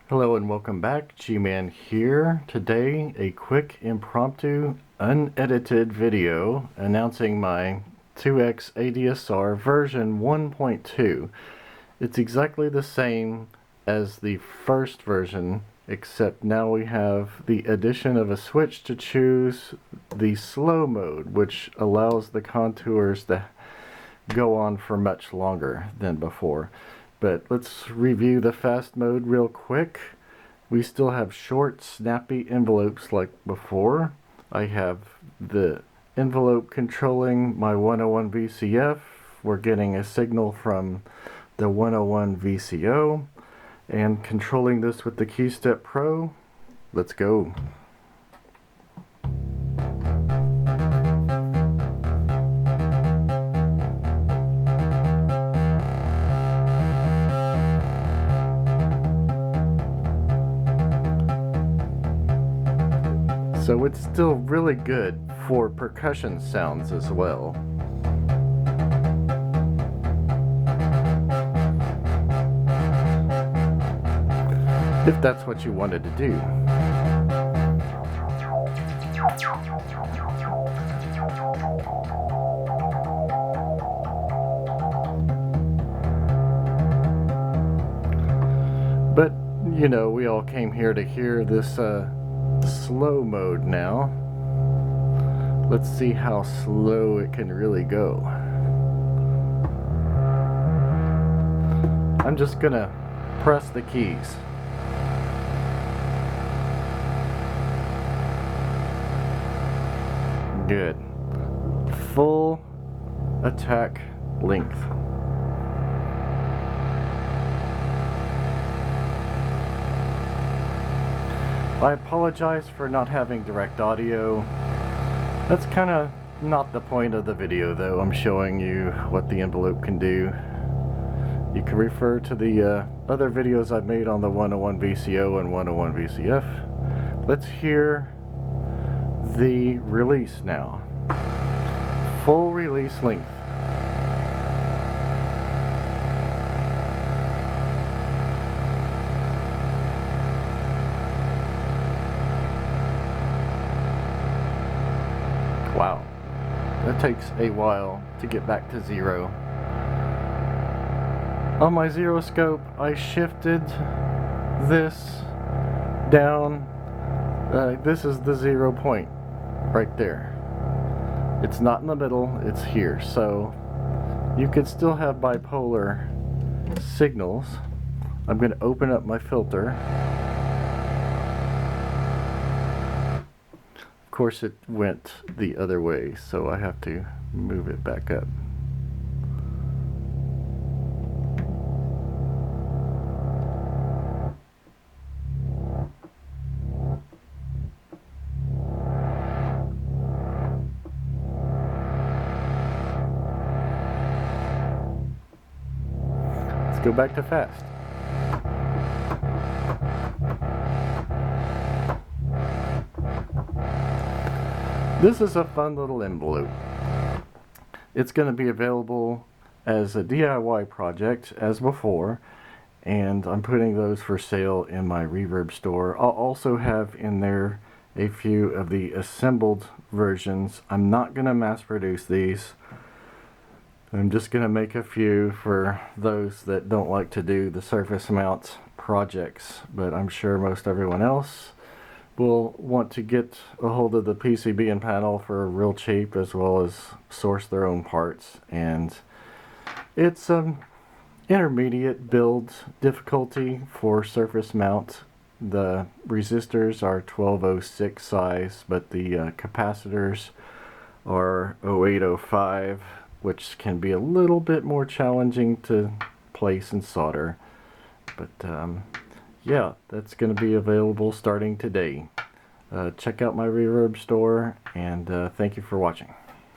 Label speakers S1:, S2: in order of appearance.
S1: Hello and welcome back, G-Man here. Today, a quick impromptu, unedited video announcing my 2xADSR version 1.2. It's exactly the same as the first version, except now we have the addition of a switch to choose the slow mode, which allows the contours to go on for much longer than before. But let's review the fast mode real quick. We still have short, snappy envelopes like before. I have the envelope controlling my 101 VCF. We're getting a signal from the 101 VCO and controlling this with the KeyStep Pro. Let's go. So it's still really good for percussion sounds as well. If that's what you wanted to do. But, you know, we all came here to hear this slow mode now. Let's see how slow it can really go. I'm just gonna press the keys. Good. Full attack length. I apologize for not having direct audio. That's kind of not the point of the video though. I'm showing you what the envelope can do. You can refer to the other videos I've made on the 101 VCO and 101 VCF. Let's hear the release now. Full release length. Wow, that takes a while to get back to zero. On my zero scope, I shifted this down. This is the 0 point right there. It's not in the middle, it's here. So you could still have bipolar signals. I'm going to open up my filter. Of course it went the other way, so I have to move it back up. Let's go back to fast. This is a fun little envelope. It's going to be available as a DIY project as before, and I'm putting those for sale in my Reverb store. I'll also have in there a few of the assembled versions. I'm not going to mass produce these. I'm just going to make a few for those that don't like to do the surface mount projects, but I'm sure most everyone else will want to get a hold of the PCB and panel for real cheap, as well as source their own parts. And it's intermediate build difficulty for surface mount. The resistors are 1206 size, but the capacitors are 0805, which can be a little bit more challenging to place and solder. But yeah, that's going to be available starting today. Check out my Reverb store, and thank you for watching.